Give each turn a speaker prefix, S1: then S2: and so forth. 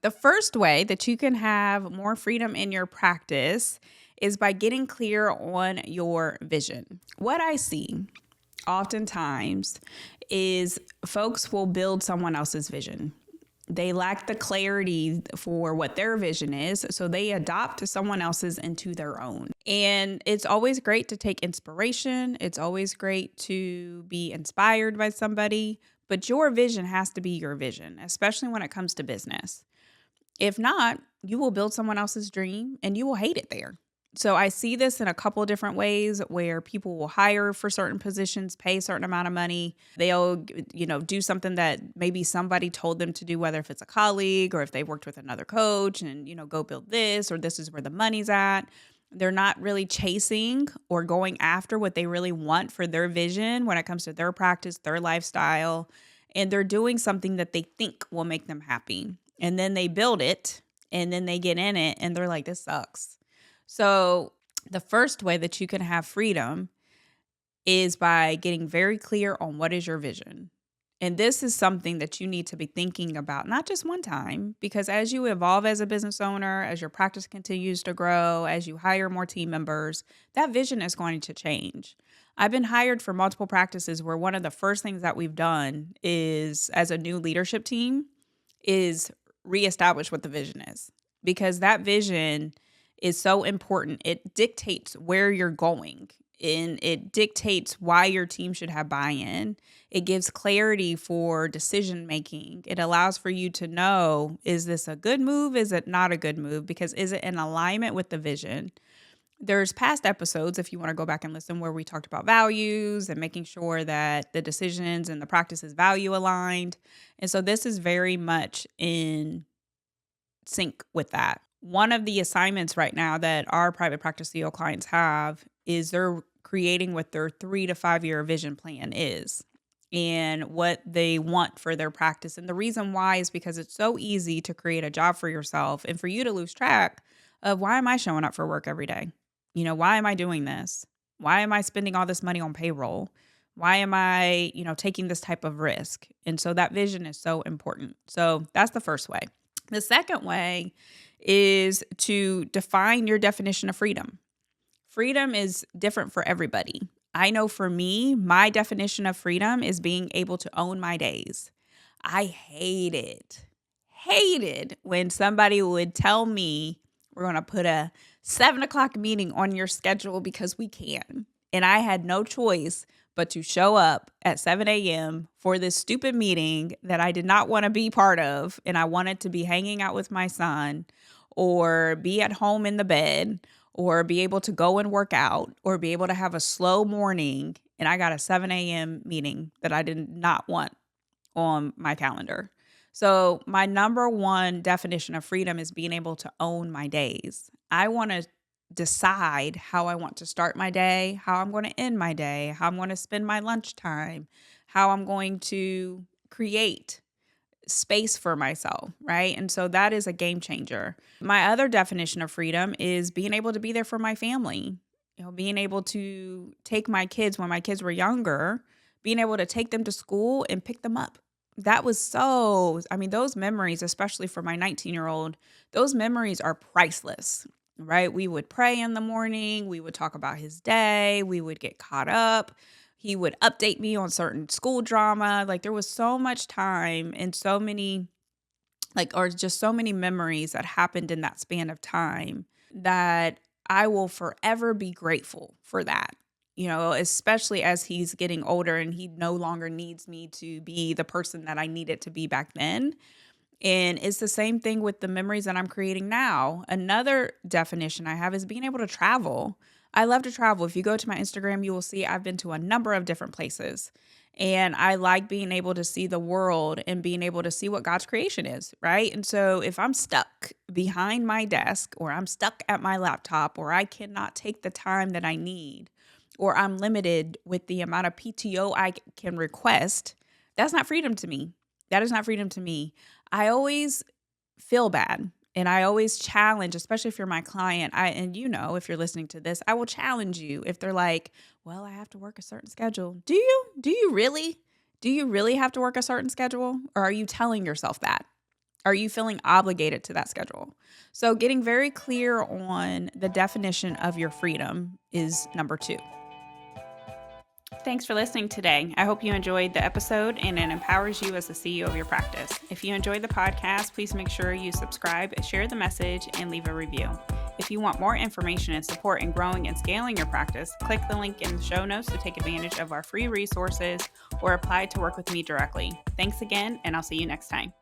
S1: The first way that you can have more freedom in your practice is by getting clear on your vision. What I see oftentimes is folks will build someone else's vision. They lack the clarity for what their vision is, so they adopt someone else's into their own. And it's always great to take inspiration. It's always great to be inspired by somebody, but your vision has to be your vision, especially when it comes to business. If not, you will build someone else's dream and you will hate it there. So I see this in a couple of different ways where people will hire for certain positions, pay a certain amount of money. They'll, do something that maybe somebody told them to do, whether if it's a colleague or if they worked with another coach and, go build this, or this is where the money's at. They're not really chasing or going after what they really want for their vision when it comes to their practice, their lifestyle, and they're doing something that they think will make them happy. And then they build it and then they get in it and they're like, this sucks. So the first way that you can have freedom is by getting very clear on what is your vision. And this is something that you need to be thinking about, not just one time, because as you evolve as a business owner, as your practice continues to grow, as you hire more team members, that vision is going to change. I've been hired for multiple practices where one of the first things that we've done is, as a new leadership team, is reestablish what the vision is, because that vision is so important. It dictates where you're going and it dictates why your team should have buy-in. It gives clarity for decision making. It allows for you to know, is this a good move? Is it not a good move? Because is it in alignment with the vision? There's past episodes, if you want to go back and listen, where we talked about values and making sure that the decisions and the practice is value aligned. And so this is very much in sync with that. One of the assignments right now that our private practice CEO clients have is they're creating what their 3 to 5 year vision plan is and what they want for their practice. And the reason why is because it's so easy to create a job for yourself and for you to lose track of, why am I showing up for work every day? Why am I doing this? Why am I spending all this money on payroll? Why am I, taking this type of risk? And so that vision is so important. So that's the first way. The second way is to define your definition of freedom. Freedom is different for everybody. I know for me, my definition of freedom is being able to own my days. I hated when somebody would tell me, we're going to put a 7:00 meeting on your schedule because we can. And I had no choice but to show up at 7 a.m. for this stupid meeting that I did not want to be part of. And I wanted to be hanging out with my son or be at home in the bed or be able to go and work out or be able to have a slow morning. And I got a 7 a.m. meeting that I did not want on my calendar. So my number one definition of freedom is being able to own my days. I want to decide how I want to start my day, how I'm going to end my day, how I'm going to spend my lunchtime, how I'm going to create space for myself, right? And so that is a game changer. My other definition of freedom is being able to be there for my family, being able to take my kids when my kids were younger, being able to take them to school and pick them up. That was those memories, especially for my 19-year-old, those memories are priceless. Right? We would pray in the morning. We would talk about his day. We would get caught up. He would update me on certain school drama. Like, there was so much time and so many memories that happened in that span of time that I will forever be grateful for that. Especially as he's getting older and he no longer needs me to be the person that I needed to be back then. And it's the same thing with the memories that I'm creating now. Another definition I have is being able to travel. I love to travel. If you go to my Instagram, you will see I've been to a number of different places. And I like being able to see the world and being able to see what God's creation is, right? And so if I'm stuck behind my desk or I'm stuck at my laptop or I cannot take the time that I need or I'm limited with the amount of PTO I can request, that's not freedom to me. That is not freedom to me. I always feel bad and I always challenge, especially if you're my client. If you're listening to this, I will challenge you if they're like, well, I have to work a certain schedule. Do you? Do you really? Do you really have to work a certain schedule? Or are you telling yourself that? Are you feeling obligated to that schedule? So getting very clear on the definition of your freedom is number 2. Thanks for listening today. I hope you enjoyed the episode and it empowers you as the CEO of your practice. If you enjoyed the podcast, please make sure you subscribe, share the message, and leave a review. If you want more information and support in growing and scaling your practice, click the link in the show notes to take advantage of our free resources or apply to work with me directly. Thanks again, and I'll see you next time.